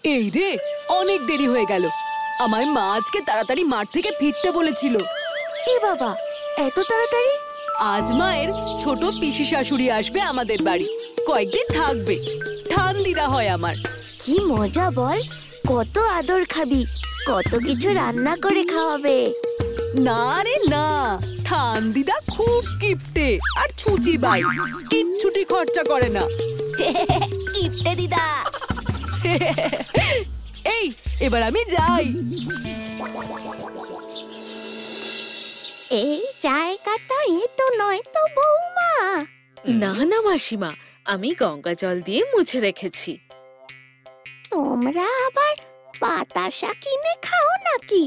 এই রে, অনেক দেরি হয়ে গেল। আমায় মা আজকে তাড়াতাড়ি মাঠ থেকে ফিরতে বলেছিল। এ বাবা, এত তাড়াতাড়ি? আজ মায়ের ছোট পিসি শাশুড়ি আসবে আমাদের বাড়ি, কয়েকদিন থাকবে। ঠান্দিদা হয় আমার। কি মজা বল, কত আদর খাবি, কত কিছু রান্না করে খাওয়াবে। না রে না, ঠান্দিদা খুব কিপটে আর ছুচি বাই, কিচ্ছুটি খরচা করে না। কিপটে দিদা। এই, এবার আমি যাই। এই জায়গাটা এঁটো নয় তো বৌমা? না না মাসিমা, আমি গঙ্গা জল দিয়ে মুছে রেখেছি। তোমরা আবার বাতাসা কিনে খাও নাকি?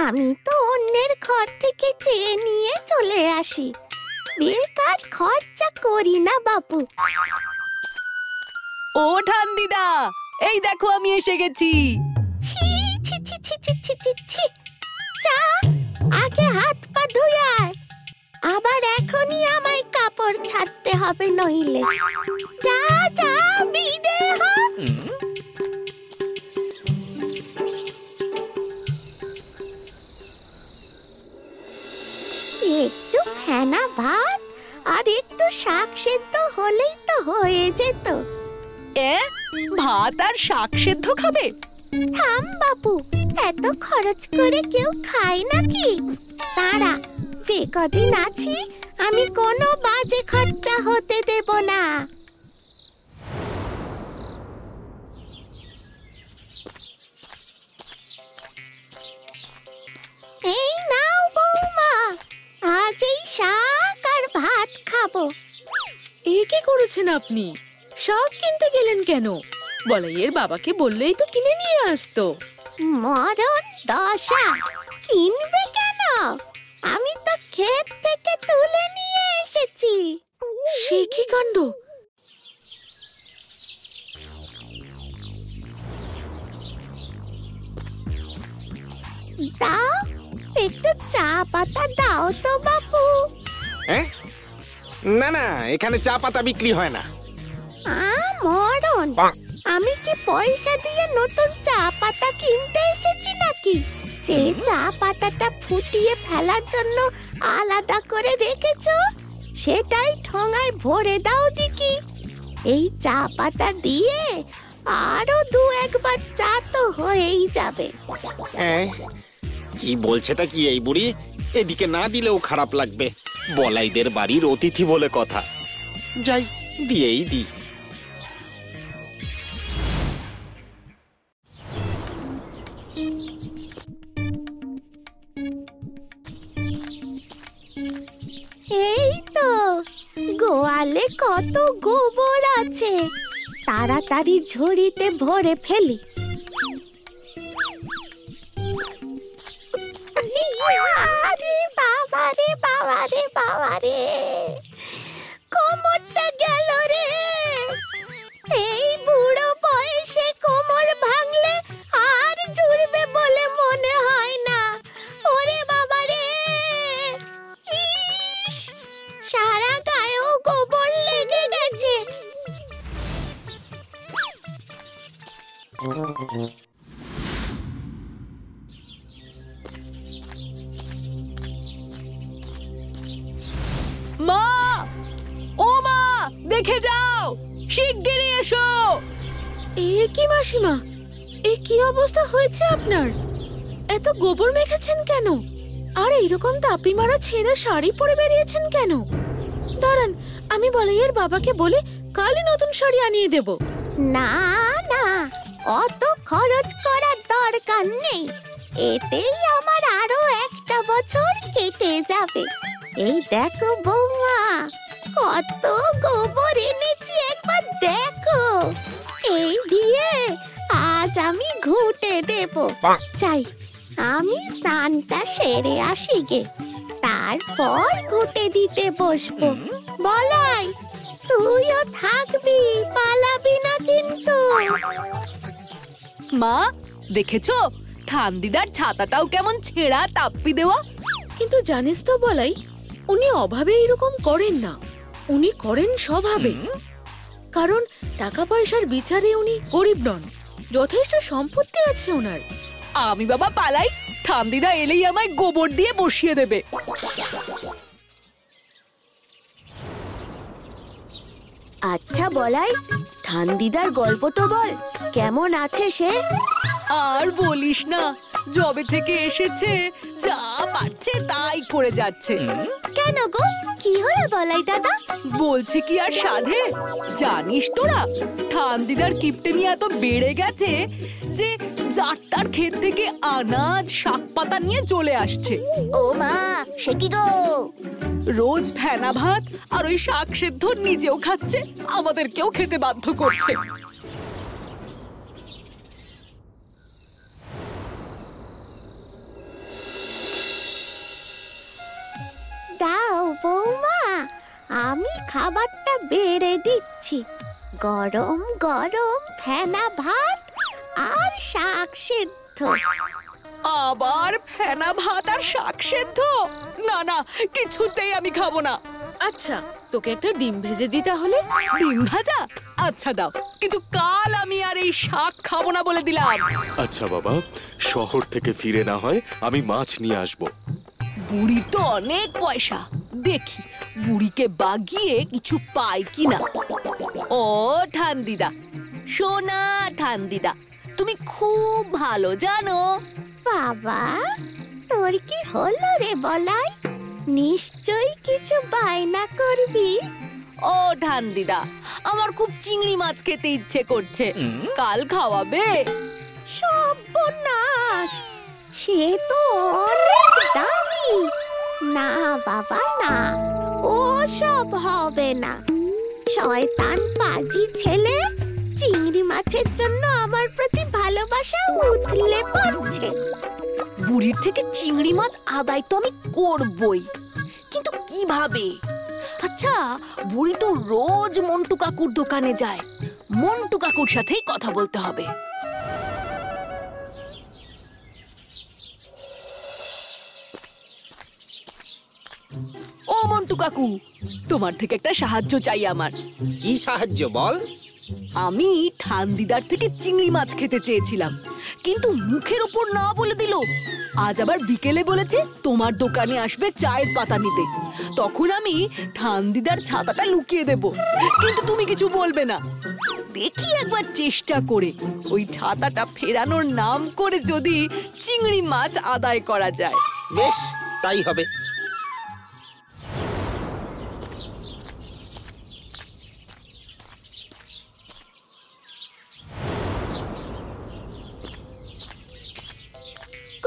আমি তো অন্যের ঘর থেকে চেয়ে নিয়ে চলে আসি, বেকার খরচা করি না বাপু। ও ঠান্দিদা, এই দেখো আমি এসে গেছি। ছি ছি ছি ছি ছি ছি ছি ছি। চা, আগে হাত পা ধুয়ে আয়, আবার এখনই আমায় কাপড় ছাড়তে হবে নইলে। যা যা, বিদে হ। একটু ফেনা ভাত আর একটু শাক সেদ্ধ হলেই তো হয়ে যেত। ভাত আর শাক সেদ্ধ খাবে? থাম বাপু, এত খরচ করে কেউ খায় নাকি? তারা যে কদিন আছি আমি কোনো বাজে খরচা হতে দেব না। এই নাও বৌমা, আজ এই শাক আর ভাত খাবো। এ কি করেছেন আপনি? শাক কিনতে গেলেন কেন? বলাইয়ের বাবাকে বললেই তো কিনে নিয়ে আসতো। মরণ দশা, কিনবে কেন? আমি তো ক্ষেত থেকে তুলে নিয়ে এসেছি। সে কি কাণ্ড! দাও, একটু চা পাতা দাও তো বাপু। না না, এখানে চা পাতা বিক্রি হয় না। মরণ, আমি কি পয়সা দিয়ে নতুন চা পাতা কিনতে এসেছি নাকি? যে চা পাতাটা ফুটিয়ে ফেলার জন্য আলাদা করে রেখেছো সেটাই ঠোঙায় ভরে দাও দেখি। এই চা পাতা দিয়ে আরো দু একবার চা তো হয়েই যাবে। কি বলছেটা কি এই বুড়ি? এদিকে না দিলেও খারাপ লাগবে, বলাইদের বাড়ির অতিথি বলে কথা। যাই, দিয়েই দি। এই তো, গোয়ালে কত গোবর আছে, তাড়াতাড়ি ঝুড়িতে ভরে ফেলি। আরে বাবা রে বাবা রে বাবা রে, কোমরটা গেল রে। এই বুড়ো বয়সে কোমর ভাঙলে আর জুড়বে বলে মনে হয় না। ওরে বাবা রে, ইস, সারা গায়েও গোবর লেগে গেছে। মা, ও মা, দেখে যাও, শিগগিরই এসো। এ কি মাসিমা, এ কি অবস্থা হয়েছে আপনার? এত গোবর মেখেছেন কেন? আর এইরকম তাপি মারা ছেঁড়া শাড়ি পরে বেরিয়েছেন কেন? দাঁড়ান, আমি বলাইয়ের বাবাকে বলে কালই নতুন শাড়ি আনিয়ে দেব। না না, অত খরচ করার দরকার নেই, এতেই আমার আরো একটা বছর কেটে যাবে। এই দেখো বৌমা, কত গোবর এনেছি, একবার দেখো। এই দিয়ে আজ আমি ঘুঁটে দেব। চাই আমি স্নানটা সেরে আসি গে, তারপর ঘুঁটে দিতে বসবো। বলাই, তুইও থাকবি, পালাবি না কিন্তু। মা, দেখেছো ঠান্দিদার ছাতাটাও কেমন ছেঁড়া তাপ্পি দেওয়া। কিন্তু জানিস তো বলাই, উনি অভাবে এরকম করেন না, উনি করেন স্বভাবে। কারণ টাকা পয়সার বিচারে উনি গরিব নন, যথেষ্ট সম্পত্তি আছে ওনার। আমি বাবা পালাই, ঠান্দিদা এলেই আমায় গোবর দিয়ে বসিয়ে দেবে। আচ্ছা বলাই, ঠান্দিদার গল্প তো বল, কেমন আছে সে? আর বলিস না, জবে থেকে এসেছে যা পারছে তাই করে যাচ্ছে। কেন গো, কি হলো বলাই দাদা? বলছি কি আর সাধে, জানিস তোরা ঠান্দিদার কিপটেমি এত বেড়ে গেছে যে যারটার ক্ষেত থেকে আনাজ শাক পাতা নিয়ে চলে আসছে। ও মা, সে কি গো? রোজ ফেনা ভাত আর ওই শাক সেদ্ধ নিজেও খাচ্ছে, আমাদেরকেও খেতে বাধ্য করছে। দাও বৌমা, আমি খাবারটা বেড়ে দিচ্ছি। গরম গরম ফেনা ভাত আর শাক সেদ্ধ। আবার ফেনা ভাত আর শাক সেদ্ধ? না না, কিছুতেই আমি খাবো না। আচ্ছা, তোকে একটা ডিম ভেজে দি তাহলে। ডিম ভাজা? আচ্ছা দাও, কিন্তু কাল আমি আর এই শাক খাবো না বলে দিলাম। আচ্ছা বাবা, শহর থেকে ফিরে না হয় আমি মাছ নিয়ে আসব। বুড়ির তো অনেক পয়সা, দেখি বুড়িকে বাগিয়ে কিছু পাই কিনা। ও ঠান্দিদা, সোনা ঠান্দিদা, তুমি খুব ভালো জানো। বাবা, তোর কি হলো রে বলাই? নিশ্চয়ই কিছু বায়না করবি। ও ঠান্দিদা, আমার খুব চিংড়ি মাছ খেতে ইচ্ছে করছে, কাল খাওয়াবে? সর্বনাশ, সে তো অনেক দামি। না বাবা না, ও সব হবে না। শয়তান পাজি ছেলে চিংড়ি মাছের জন্য আমার প্রতি ভালোবাসা উথলে পড়ছে। বুড়ির থেকে চিংড়ি মাছ আদায় তো আমি করবই, কিন্তু কিভাবে? আচ্ছা, বুড়ি তো রোজ মন্টু কাকুর দোকানে যায়, মন্টু কাকুর সাথেই কথা বলতে হবে। ও মন্টু কাকু, তোমার থেকে একটা সাহায্য চাই আমার। কি সাহায্য বল? আমি ঠান্দিদার থেকে চিংড়ি মাছ খেতে চেয়েছিলাম, কিন্তু মুখের ওপর না বলে দিল। আজ আবার বিকেলে বলেছে তোমার দোকানে আসবে চায়ের পাতা নিতে, তখন আমি ঠান্দিদার ছাতাটা লুকিয়ে দেব, কিন্তু তুমি কিছু বলবে না। দেখি একবার চেষ্টা করে ওই ছাতাটা ফেরানোর নাম করে যদি চিংড়ি মাছ আদায় করা যায়। বেশ, তাই হবে।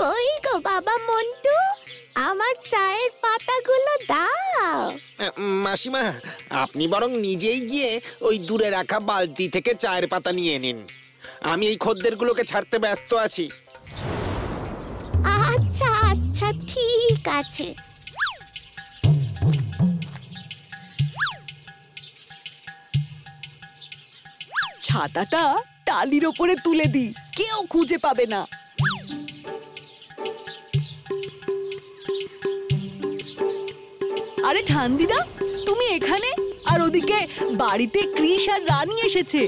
কই গো বাবা মন্টু, আমার চায়ের পাতাগুলো দাও। মাসিমা, আপনি বরং নিজেই গিয়ে ওই দূরে রাখা বালতি থেকে চায়ের পাতা নিয়ে নিন। আমি এই খদ্দেরগুলোকে ছাড়তে ব্যস্ত আছি। আচ্ছা আচ্ছা, ঠিক আছে। ছাতাটা টালির ওপরে তুলে দিই, কেউ খুঁজে পাবে না। আরে ঠান্দিদা, তুমি এখানে? আর ওদিকে বাড়িতে কৃষ আর রানী এসেছে।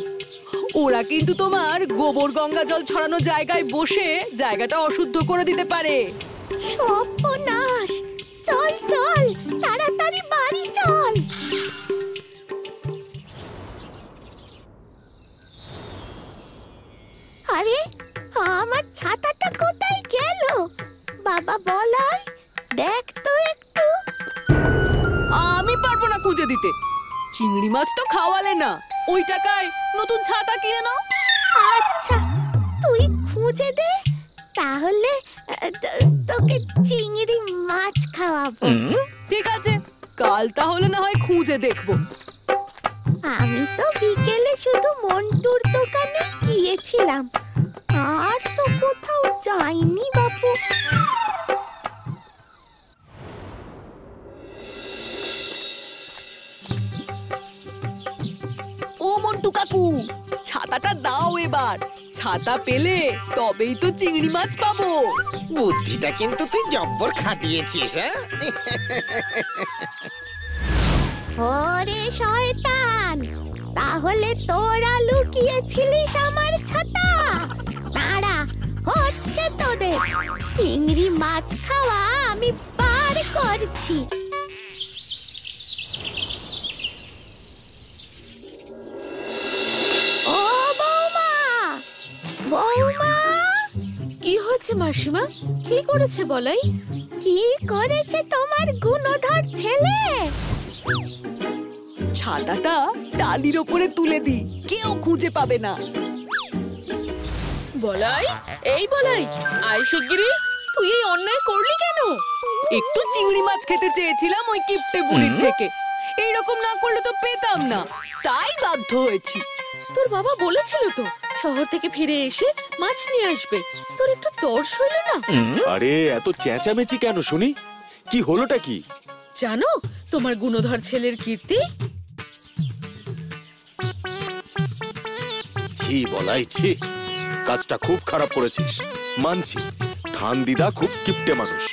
ওরা কিন্তু তোমার গোবর গঙ্গা জল ছড়ানো জায়গায় বসে জায়গাটা অশুদ্ধ করে দিতে পারে। সর্বনাশ, চল চল, তাড়াতাড়ি বাড়ি চল। আরে, আমার ছাতাটা কোথায় গেল? বাবা বলাই, দেখ তো একটু। আমি পারবো না খুঁজে দিতে, চিংড়ি মাছ তো খাওয়ালে না, ওই টাকায় নতুন ছাতা কিনে নাও। আচ্ছা, তুই খুঁজে দে, তাহলে তোকে চিংড়ি মাছ খাওয়াবো। ঠিক আছে, কাল তাহলে না হয় খুঁজে দেখবো। আমি তো বিকেলে শুধু মন্টুর দোকানে গিয়েছিলাম, আর তো কোথাও যাইনি বাপু। ও মন্টু কাকু, ছাতাটা দাও এবার। ছাতা পেলে তবেই তো চিংড়ি মাছ পাবো। বুদ্ধিটা কিন্তু তুই জব্বর খাটিয়েছিস। হ্যাঁ, ওরে শয়তান, তাহলে তোরা লুকিয়েছিলিস আমার ছাতায়। চিংড়ি মাছ খাওয়া আমি পার করছি। ও বৌমা, বৌমা, কি হচ্ছে মাসিমা? কি করেছে বলাই? কি করেছে তোমার গুণধর ছেলে? ছাতাটা টালির ওপরে তুলে দি, কেউ খুঁজে পাবে না। বলাই, এই বলাই, আয় শিগগিরি। তুই এই অন্যায় করলি কেন? একটু চিংড়ি মাছ খেতে চেয়েছিলাম ওই কিপটে বুড়ির থেকে। এইরকম না করলে তো পেতাম না, তাই বাধ্য হয়েছি। তোর বাবা বলেছিল তো শহর থেকে ফিরে এসে মাছ নিয়ে আসবে। তোর একটু তর্স হইল না? আরে এত চেঁচামেচি কেন শুনি? কি হলোটা কি? জানো তোমার গুণধর ছেলের কীর্তি? ছি বলাই ছি, কাজটা খুব খারাপ করেছিস। মানছি ঠান্দিদা খুব কিপটে মানুষ,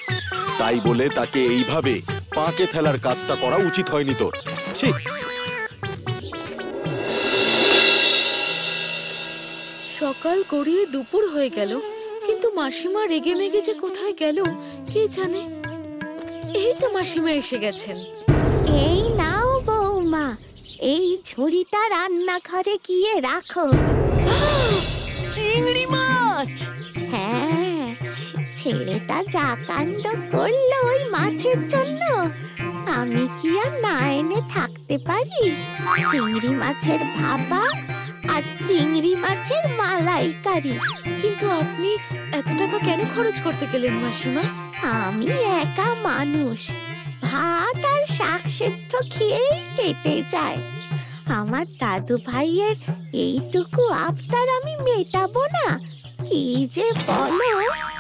তাই বলে তাকে এইভাবে পাকে ফেলার কাজটা করা উচিত হয়নি তোর। ছি। সকাল গড়িয়ে দুপুর হয়ে গেল, কিন্তু মাসিমা রেগে মেগে যে কোথায় গেল কে জানে। এই তো মাসিমা এসে গেছেন। এই নাও বৌমা, এই ঝুড়িটা রান্নাঘরে গিয়ে রাখো। চিংড়ি মাছ! হ্যাঁ, ছেলেটা যা কাণ্ড করলো ওই মাছের জন্য, আমি কি আর না এনে থাকতে পারি? চিংড়ি মাছের ভাপা আর চিংড়ি মাছের মালাইকারি। কিন্তু আপনি এত টাকা কেন খরচ করতে গেলেন মাসিমা? আমি একা মানুষ, ভাত আর শাক সেদ্ধ খেয়েই কেটে যায়। আমার দাদু ভাইয়ের এইটুকু আবদার আমি মেটাবো না? কি যে বলো!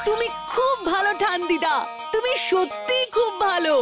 তুমি খুব ভালো ঠান্দিদা, তুমি সত্যিই খুব ভালো।